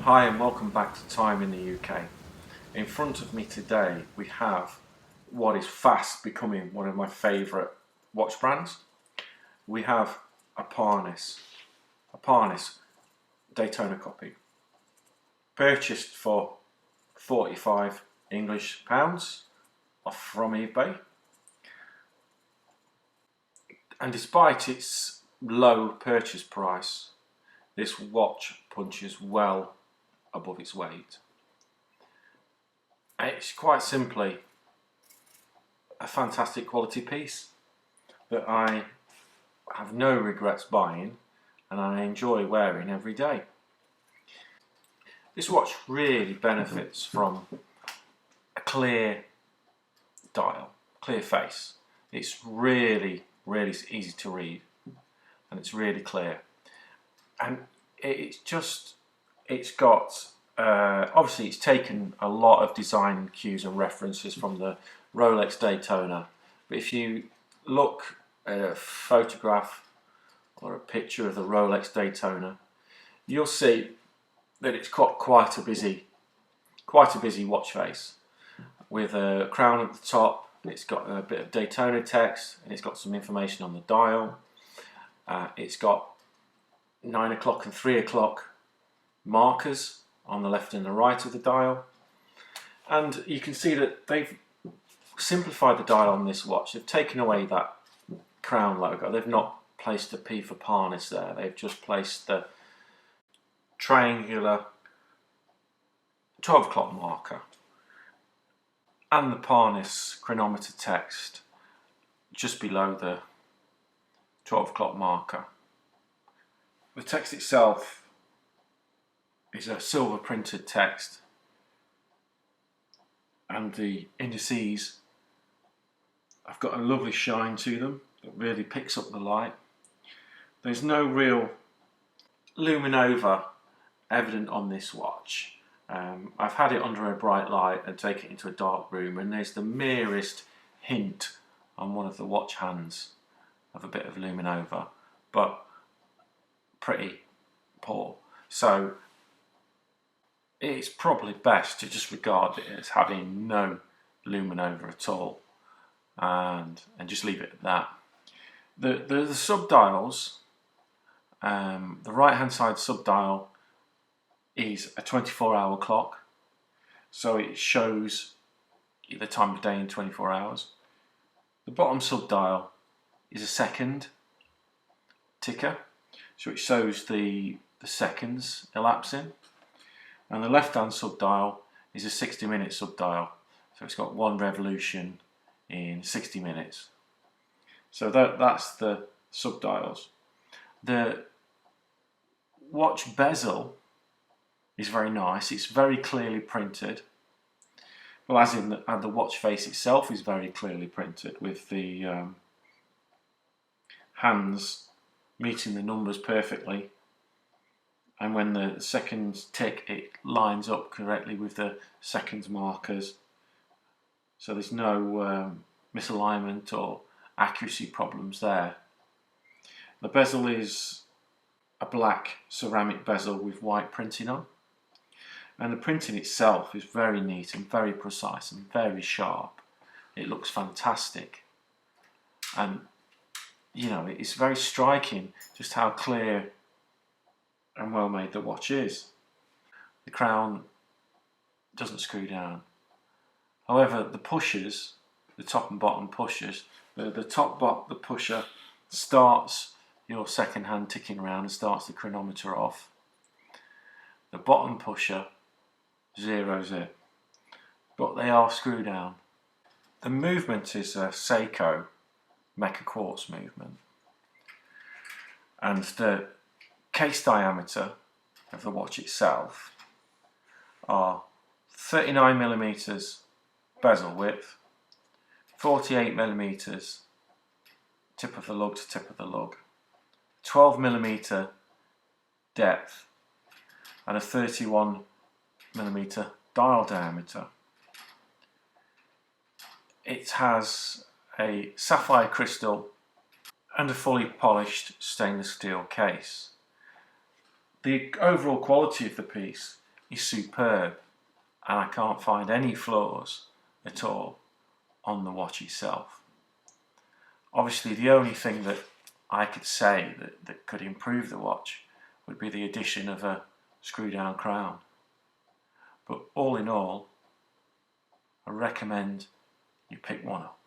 Hi and welcome back to Time in the UK. In front of me today we have what is fast becoming one of my favourite watch brands. We have a parnis Daytona copy, purchased for 45 English pounds off from eBay, and despite its low purchase price, this watch punches well above its weight. It's quite simply a fantastic quality piece that I have no regrets buying and I enjoy wearing every day. This watch really benefits from a clear dial, clear face. It's really easy to read and it's really clear, and it's got obviously it's taken a lot of design cues and references from the Rolex Daytona, but if you look at a photograph or a picture of the Rolex Daytona, you'll see that it's got quite a busy watch face with a crown at the top. It's got a bit of Daytona text and it's got some information on the dial. It's got 9 o'clock and 3 o'clock markers on the left and the right of the dial, and you can see that they've simplified the dial on this watch. They've taken away that crown logo. They've not placed a P for parnis there. They've just placed the triangular 12 o'clock marker and the parnis chronometer text just below the 12 o'clock marker. The text itself is a silver printed text, and the indices have got a lovely shine to them that really picks up the light. There's no real luminova evident on this watch. I've had it under a bright light and take it into a dark room, and there's the merest hint on one of the watch hands of a bit of luminova, but pretty poor. So it's probably best to just regard it as having no luminova at all, and just leave it at that. The subdials, the right hand side subdial is a 24-hour clock, so it shows the time of day in 24 hours. The bottom subdial is a second ticker, so it shows the seconds elapsing. And the left hand subdial is a 60-minute subdial, so it's got one revolution in 60 minutes. So that's the subdials. The watch bezel is very nice. It's very clearly printed. Well, as in the watch face itself is very clearly printed, with the hands meeting the numbers perfectly. And when the seconds tick, it lines up correctly with the seconds markers. So there's no misalignment or accuracy problems there. The bezel is a black ceramic bezel with white printing on. And the printing itself is very neat and very precise and very sharp. It looks fantastic. And, you know, it's very striking just how clear and well made the watch is. The crown doesn't screw down. However, the pushers, the top and bottom pushers, the pusher starts your second hand ticking around and starts the chronometer off. The bottom pusher zeroes it, but they are screw down. The movement is a Seiko Mecha Quartz movement, and the case diameter of the watch itself are 39mm bezel width, 48mm tip of the lug to tip of the lug, 12mm depth, and a 31mm dial diameter. It has a sapphire crystal and a fully polished stainless steel case. The overall quality of the piece is superb, and I can't find any flaws at all on the watch itself. Obviously the only thing that I could say that could improve the watch would be the addition of a screw down crown. But all in all, I recommend you pick one up.